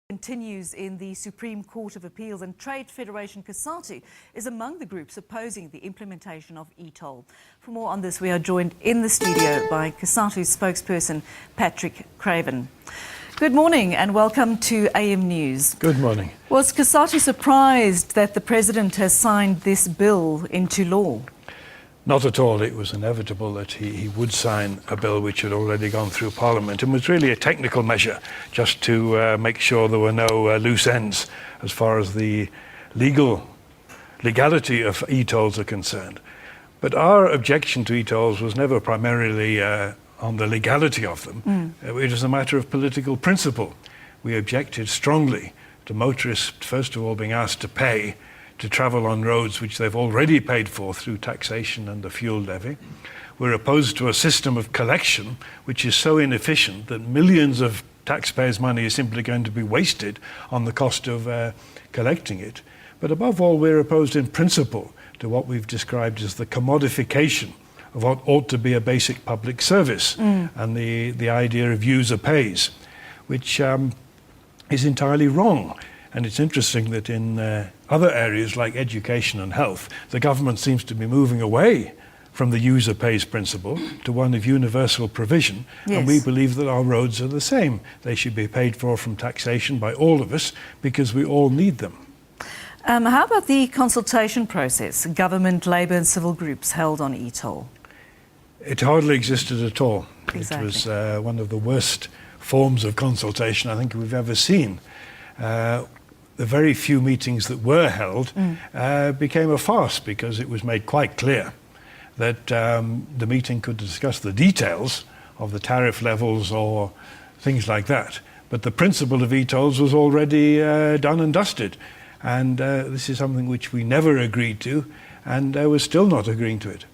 Continues in the Supreme Court of Appeals, and Trade Federation COSATU is among the groups opposing the implementation of e-toll. For more on this, we are joined in the studio by COSATU spokesperson Patrick Craven. Good morning and welcome to AM News. Good morning. Was COSATU surprised that the President has signed this bill into law? Not at all. It was inevitable that he would sign a bill which had already gone through Parliament and was really a technical measure just to make sure there were no loose ends as far as the legality of e-tolls are concerned. But our objection to e-tolls was never primarily on the legality of them. It was a matter of political principle. We objected strongly to motorists, first of all, being asked to pay to travel on roads which they've already paid for through taxation and the fuel levy. We're opposed to a system of collection which is so inefficient that millions of taxpayers' money is simply going to be wasted on the cost of collecting it. But above all, we're opposed in principle to what we've described as the commodification of what ought to be a basic public service and the idea of user pays, which is entirely wrong. And it's interesting that in other areas like education and health, the government seems to be moving away from the user pays principle to one of universal provision. Yes. And we believe that our roads are the same. They should be paid for from taxation by all of us because we all need them. How about the consultation process, government, labour and civil groups held on e-toll? It hardly existed at all. Exactly. It was one of the worst forms of consultation I think we've ever seen. The very few meetings that were held became a farce because it was made quite clear that the meeting could discuss the details of the tariff levels or things like that. But the principle of e-tolls was already done and dusted. And this is something which we never agreed to, and we're still not agreeing to it.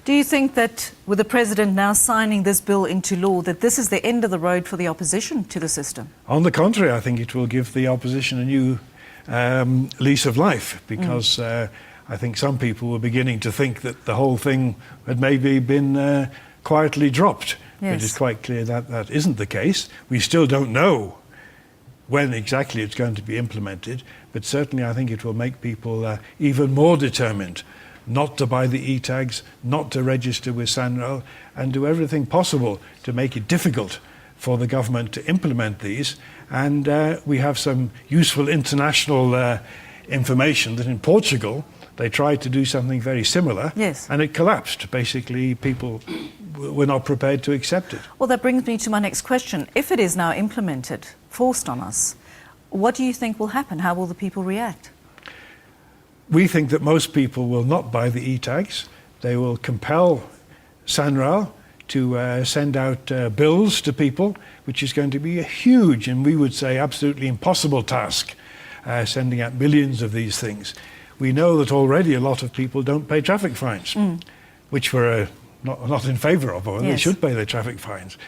Do you think that with the President now signing this bill into law, that this is the end of the road for the opposition to the system? On the contrary, I think it will give the opposition a new lease of life, because I think some people were beginning to think that the whole thing had maybe been quietly dropped. Yes. But it's quite clear that that isn't the case. We still don't know when exactly it's going to be implemented, but certainly I think it will make people even more determined not to buy the e-tags, not to register with SANRAL, and do everything possible to make it difficult for the government to implement these. And we have some useful international information that in Portugal they tried to do something very similar. Yes. And it collapsed. Basically, people were not prepared to accept it. Well, that brings me to my next question. If it is now implemented, forced on us, what do you think will happen? How will the people react? We think that most people will not buy the e-tags. They will compel SANRAL to send out bills to people, which is going to be a huge and we would say absolutely impossible task, sending out millions of these things. We know that already a lot of people don't pay traffic fines, which we're not in favour of, or yes, they should pay their traffic fines.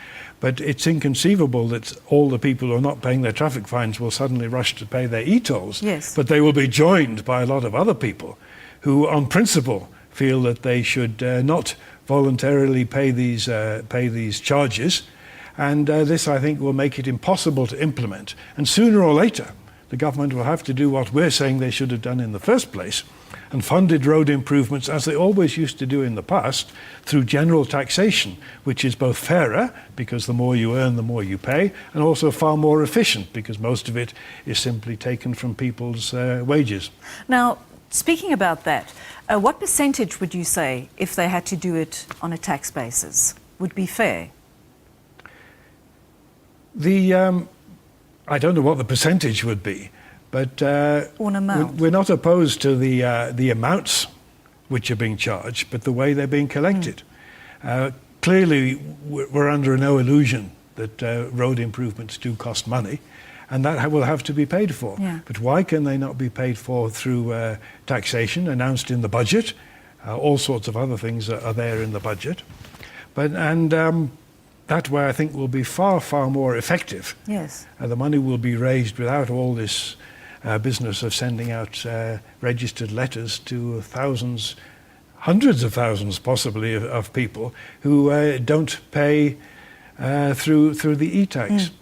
But it's inconceivable that all the people who are not paying their traffic fines will suddenly rush to pay their e-tolls. Yes. But they will be joined by a lot of other people who, on principle, feel that they should not voluntarily pay these charges. And this, I think, will make it impossible to implement. And sooner or later, the government will have to do what we're saying they should have done in the first place, and funded road improvements, as they always used to do in the past, through general taxation, which is both fairer, because the more you earn, the more you pay, and also far more efficient, because most of it is simply taken from people's wages. Now, speaking about that, what percentage would you say, if they had to do it on a tax basis, would be fair? I don't know what the percentage would be, but we're not opposed to the amounts which are being charged, but the way they're being collected. Clearly, we're under no illusion that road improvements do cost money, and that will have to be paid for. Yeah. But why can they not be paid for through taxation announced in the budget? All sorts of other things are there in the budget. That way, I think, will be far, far more effective. Yes. The money will be raised without all this business of sending out registered letters to thousands, hundreds of thousands possibly of people who don't pay through the e-tags.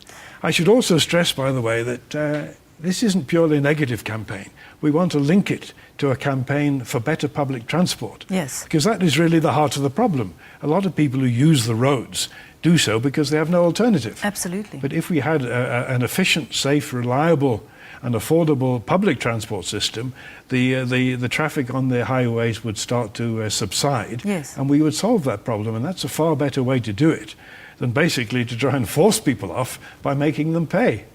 I should also stress, by the way, that this isn't purely a negative campaign. We want to link it to a campaign for better public transport. Yes. Because that is really the heart of the problem. A lot of people who use the roads do so because they have no alternative. Absolutely. But if we had an efficient, safe, reliable and affordable public transport system, the traffic on the highways would start to subside. Yes. And we would solve that problem. And that's a far better way to do it than basically to try and force people off by making them pay.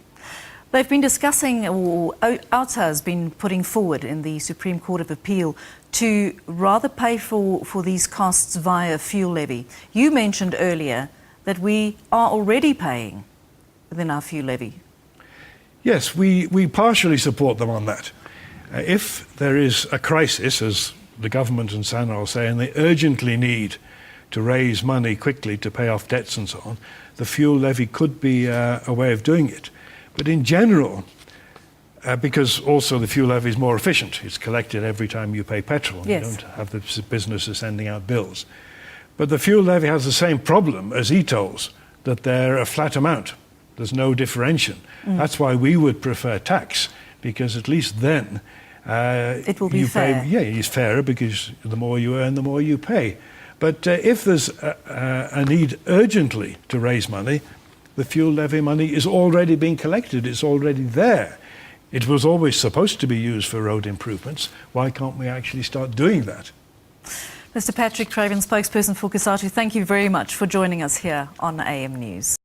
They've been discussing, or OUTA has been putting forward in the Supreme Court of Appeal to rather pay for these costs via fuel levy. You mentioned earlier that we are already paying within our fuel levy. Yes, we partially support them on that. If there is a crisis, as the government and SANRAL say, and they urgently need to raise money quickly to pay off debts and so on, the fuel levy could be a way of doing it. But in general, because also the fuel levy is more efficient, it's collected every time you pay petrol. Yes. You don't have the business of sending out bills. But the fuel levy has the same problem as e-tolls, that they're a flat amount. There's no differentiation. That's why we would prefer tax, because at least then it will be fair. It's fairer because the more you earn, the more you pay. But if there's a need urgently to raise money, the fuel levy money is already being collected. It's already there. It was always supposed to be used for road improvements. Why can't we actually start doing that? Mr. Patrick Craven, spokesperson for COSATU, thank you very much for joining us here on AM News.